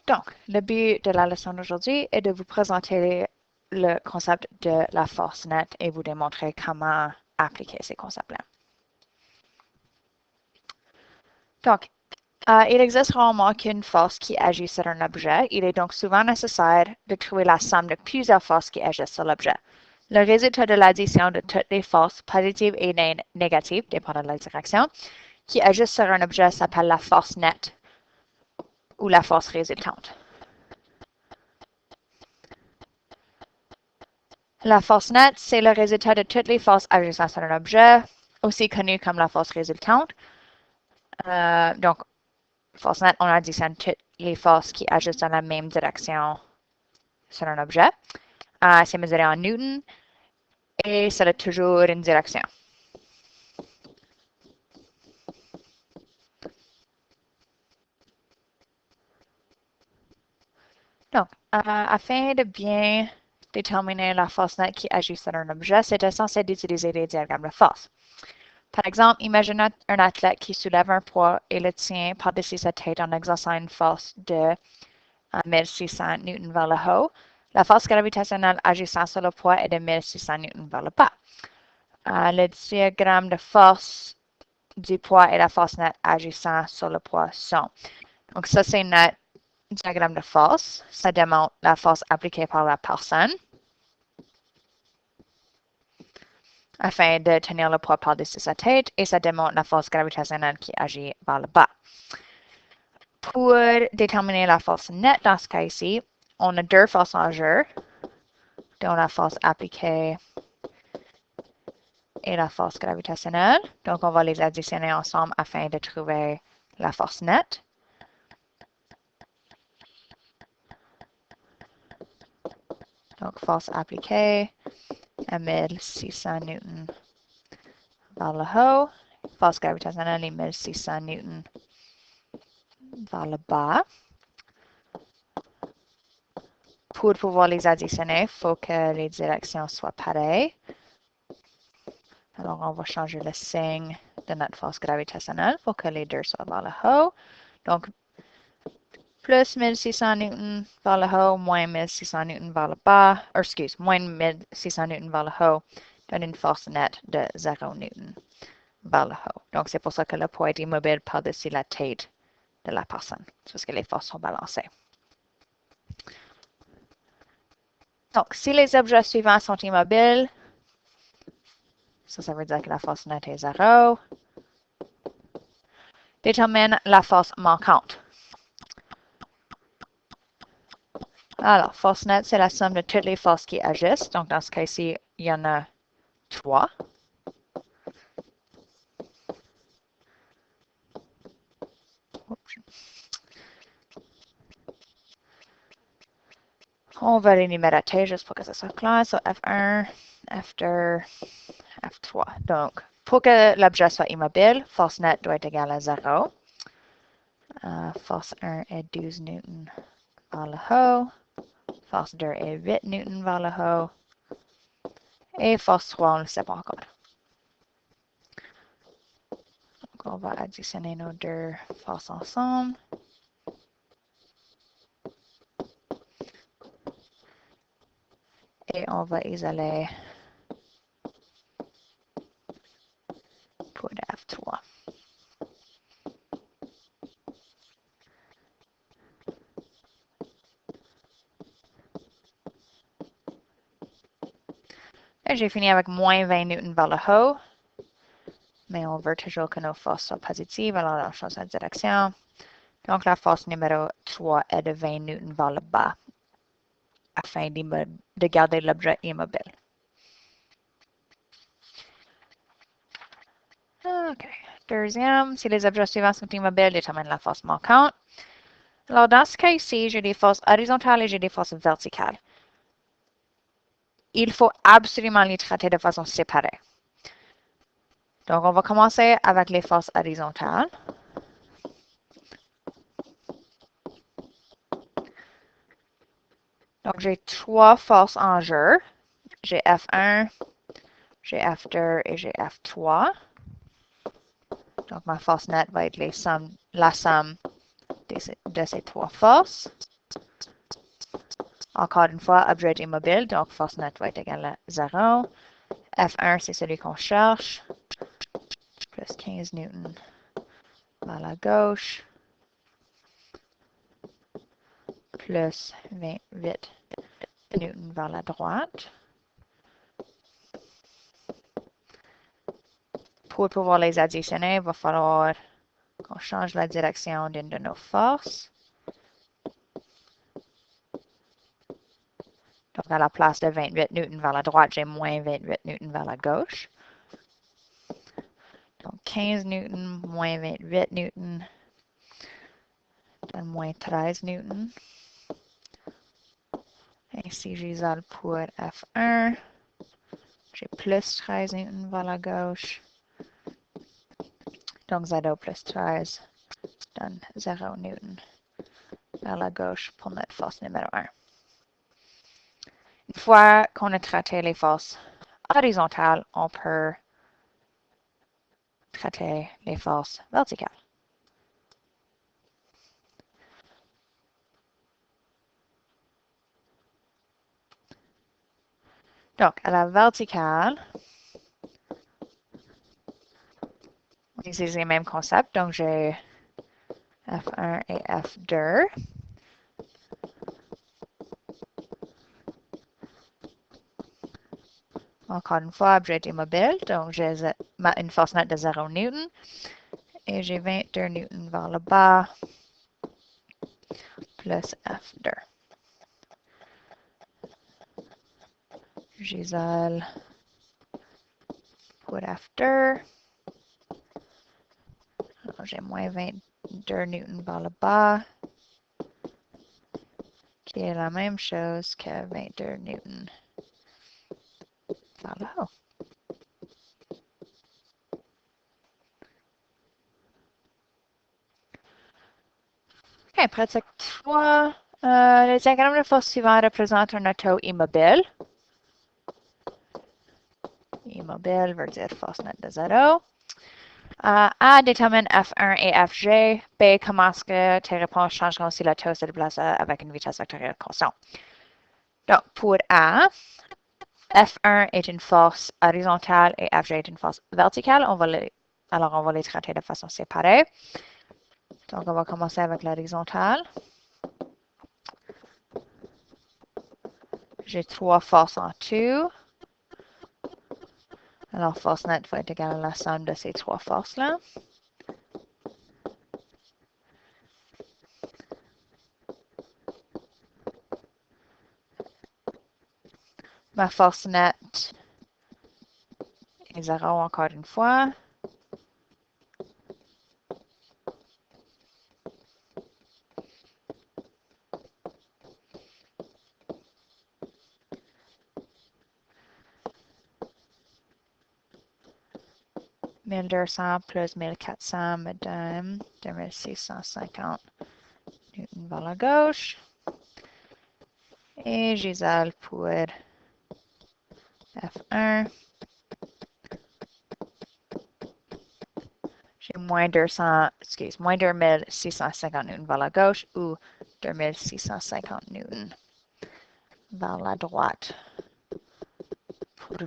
Donc, le but de la leçon d'aujourd'hui est de vous présenter le concept de la force nette et vous démontrer comment appliquer ces concepts-là. Donc, il existe rarement qu'une force qui agit sur un objet. Il est donc souvent nécessaire de trouver la somme de plusieurs forces qui agissent sur l'objet. Le résultat de l'addition de toutes les forces positives et négatives, dépendant de la direction, qui agissent sur un objet s'appelle la force nette ou la force résultante. La force nette, c'est le résultat de toutes les forces agissant sur un objet, aussi connu comme la force résultante. Donc, force nette, on additionne toutes les forces qui agissent dans la même direction sur un objet. C'est mesuré en newton et ça a toujours une direction. Donc, afin de bien déterminer la force nette qui agit sur un objet, c'est essentiel d'utiliser des diagrammes de force. Par exemple, imagine un athlète qui soulève un poids et le tient par-dessus sa tête en exerçant une force de 1600 newtons vers le haut. La force gravitationnelle agissant sur le poids est de 1600 newtons vers le bas. Le diagramme de force du poids et la force nette agissant sur le poids sont. Donc ça, c'est notre diagramme de force. Ça démontre la force appliquée par la personne afin de tenir le poids par-dessus sa tête et ça démontre la force gravitationnelle qui agit vers le bas. Pour déterminer la force nette dans ce cas ici, on a deux forces en jeu, dont la force appliquée et la force gravitationnelle. Donc, on va les additionner ensemble afin de trouver la force nette. Donc, force appliquée à 1600 newtons vers le haut. Force gravitationnelle est 1600 newtons vers le bas. Pour pouvoir les additionner, il faut que les directions soient pareilles. Alors, on va changer le signe de notre force gravitationnelle pour que les deux soient vers le haut. Donc, plus 1600 newtons vers le haut, moins 1600 newtons vers le bas, moins 1600 newtons vers le haut, donne une force nette de 0 newton vers le haut. Donc, c'est pour ça que le poids est immobile par-dessus la tête de la personne, parce que les forces sont balancées. Donc, si les objets suivants sont immobiles, ça veut dire que la force nette est 0. Détermine la force manquante. Alors, force nette, c'est la somme de toutes les forces qui agissent. Donc, dans ce cas-ci, il y en a 3. On va les numéroter juste pour que ça soit clair. So, F1, F2, F3. Donc, pour que l'objet soit immobile, force nette doit être égale à 0. Force 1 est 12 newtons vers le haut. Force 2 est 8 newtons vers le haut. Et force 3, on ne le sait pas encore. Donc, on va additionner nos deux forces ensemble. Et on va isoler pour F3. Et j'ai fini avec moins 20 newtons vers le haut. Mais on veut toujours que nos forces soient positives, alors on change la direction. Donc, la force numéro 3 est de 20 newtons vers le bas, afin de garder l'objet immobile. OK. Deuxième, si les objets suivants sont immobiles, détermine la force manquante. Alors, dans ce cas ici, j'ai des forces horizontales et j'ai des forces verticales. Il faut absolument les traiter de façon séparée. Donc, on va commencer avec les forces horizontales. Donc, j'ai 3 forces en jeu. J'ai F1, j'ai F2 et j'ai F3. Donc, ma force nette va être la somme de ces 3 forces. Encore une fois, objet immobile, donc force nette va être égale à 0. F1, c'est celui qu'on cherche. Plus 15 newtons vers la gauche. Plus 28 newtons vers la droite. Pour pouvoir les additionner, il va falloir qu'on change la direction d'une de nos forces. Donc, à la place de 28 newtons vers la droite, j'ai moins 28 newtons vers la gauche. Donc, 15 newtons moins 28 newtons donne moins 13 newtons. Ainsi, j'isole pour F1. J'ai plus 13 newtons vers la gauche. Donc, 0 plus 13 donne 0 newton vers la gauche pour notre force numéro 1. Une fois qu'on a traité les forces horizontales, on peut traiter les forces verticales. Donc, à la verticale, on utilise les mêmes concepts. Donc, j'ai F1 et F2. Encore une fois, objet immobile. Donc, j'ai une force nette de 0 newton. Et j'ai 22 newtons vers le bas, plus F2. J'isole pour F2. J'ai moins 22 newtons vers le bas, qui est la même chose que 22 newtons vers le haut. OK, pratique 3. Le diagramme de force suivant représente un auto immobile. Immobile veut dire force nette de 0. A détermine F1 et Fg. B, comment est-ce que tes réponses changeront si l'auto se déplace avec une vitesse vectorielle constante. Donc, pour A, F1 est une force horizontale et Fg est une force verticale. Alors, on va les traiter de façon séparée. Donc, on va commencer avec l'horizontale. J'ai 3 forces en tout. Alors, force nette va être égale à la somme de ces 3 forces-là. Ma force nette est 0 encore une fois. « 1200 plus 1400 me donne 2650 newtons vers la gauche. Et j'isole pour F1. J'ai moins 2650 newtons vers la gauche ou 2650 newtons vers la droite pour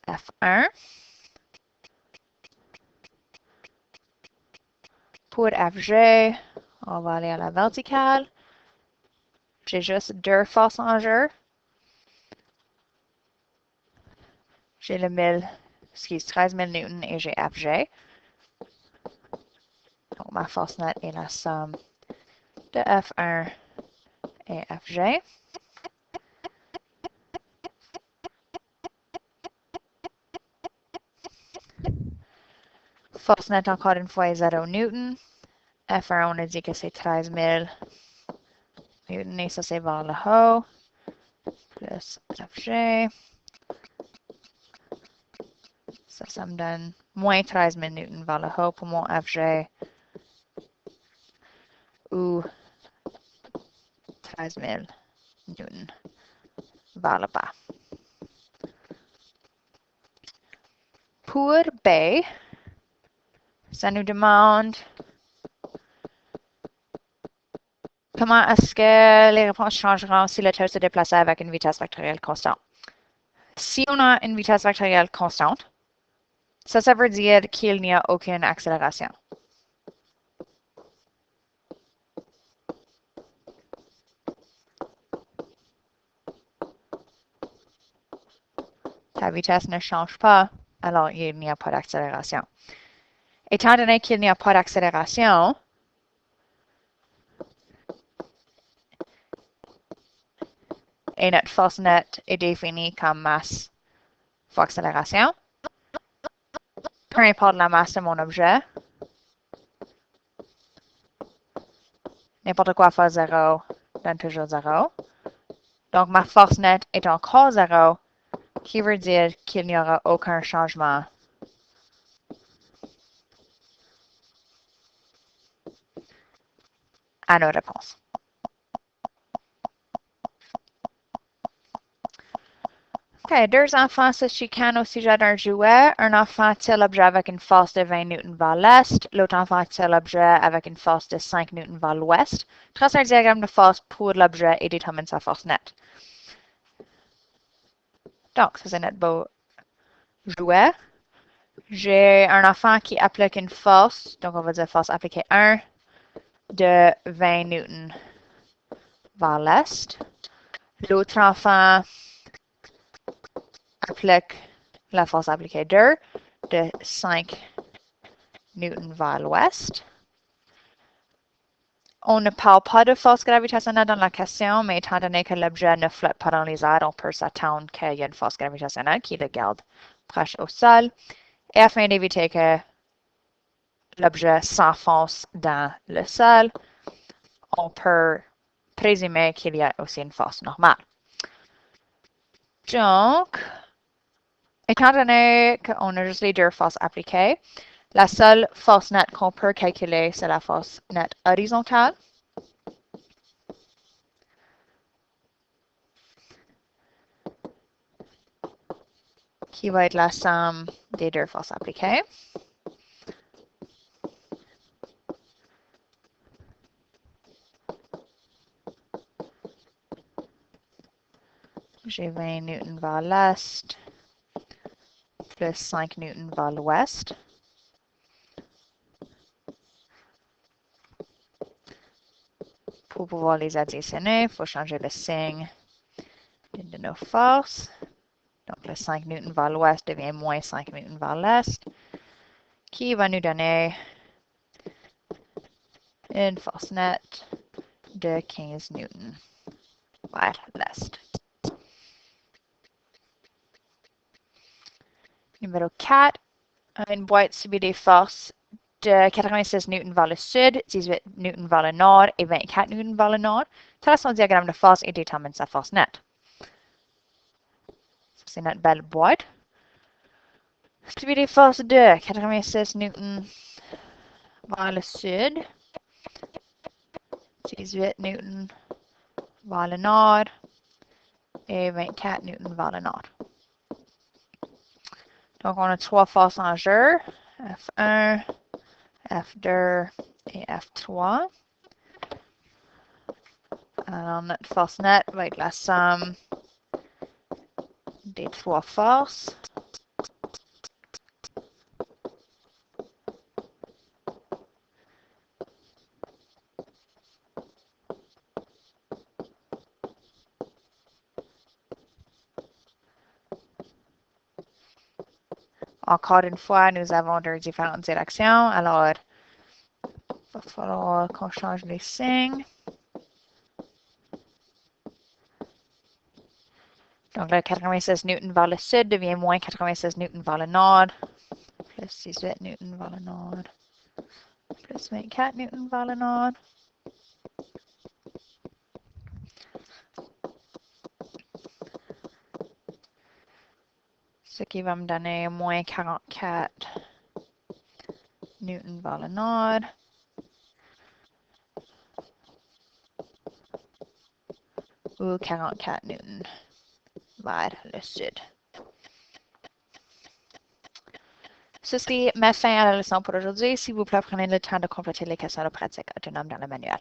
F1. Pour Fg, on va aller à la verticale. J'ai juste 2 forces en jeu. J'ai le 13 000 newtons et j'ai Fg. Donc, ma force nette est la somme de F1 et Fg. Force nette, encore une fois, est 0 newton. F1, on a dit que c'est 13 000 newtons et ça, c'est vers le haut. Plus Fg. Ça me donne moins 13 000 newtons vers le haut pour mon Fg. Ou 13 000 newtons vers le bas. Pour B, ça nous demande Comment est-ce que les réponses changeront si le tel se déplaçait avec une vitesse vectorielle constante? Si on a une vitesse vectorielle constante, ça veut dire qu'il n'y a aucune accélération. Ta vitesse ne change pas, alors il n'y a pas d'accélération. Étant donné qu'il n'y a pas d'accélération, et notre force nette est définie comme masse fois accélération, peu importe la masse de mon objet, n'importe quoi fois 0 donne toujours 0. Donc ma force nette est encore 0, qui veut dire qu'il n'y aura aucun changement à nos réponses. OK, deux enfants se chicanent au sujet d'un jouet. Un enfant tire l'objet avec une force de 20 newtons vers l'est. L'autre enfant tire l'objet avec une force de 5 newtons vers l'ouest. Trace un diagramme de force pour l'objet et détermine sa force nette. Donc, ça c'est notre beau jouet. J'ai un enfant qui applique une force, donc on va dire force appliquée 1, de 20 newtons vers l'est. L'autre enfant applique la force appliquée 2 de 5 newtons vers l'ouest. On ne parle pas de force gravitationnelle dans la question, mais étant donné que l'objet ne flotte pas dans les airs, on peut s'attendre qu'il y ait une force gravitationnelle qui le garde proche au sol. Et afin d'éviter que l'objet s'enfonce dans le sol, on peut présumer qu'il y a aussi une force normale. Donc, étant donné qu'on a juste les deux forces appliquées, la seule force nette qu'on peut calculer, c'est la force nette horizontale. Qui va être la somme des deux forces appliquées. J'ai 20 newtons vers l'est, plus 5 newtons vers l'ouest. Pour pouvoir les additionner, il faut changer le signe de nos forces. Donc, le 5 newtons vers l'ouest devient moins 5 newtons vers l'est, qui va nous donner une force nette de 15 newtons vers l'est. Numéro 4, une boîte subit des forces de 86 newtons vers le sud, 18 newtons vers le nord et 24 newtons vers le nord. Trace son diagramme de force et détermine sa force nette. C'est notre belle boîte. Subit des forces de 86 newtons vers le sud, 18 newtons vers le nord et 24 newtons vers le nord. Donc, on a trois forces en jeu, F1, F2 et F3. Alors, notre force nette va être la somme des trois forces. Encore une fois, nous avons deux différentes directions. Alors, il va falloir qu'on change les signes. Donc, le 96 newtons vers le sud devient moins 96 newtons vers le nord, plus 18 newtons vers le nord, plus 24 newtons vers le nord. Ce qui va me donner moins 44 newtons vers le nord. Ou 44 newtons vers le sud. Ceci met fin à la leçon pour aujourd'hui. S'il vous plaît, prenez le temps de compléter les questions de pratique autonomes dans le manuel.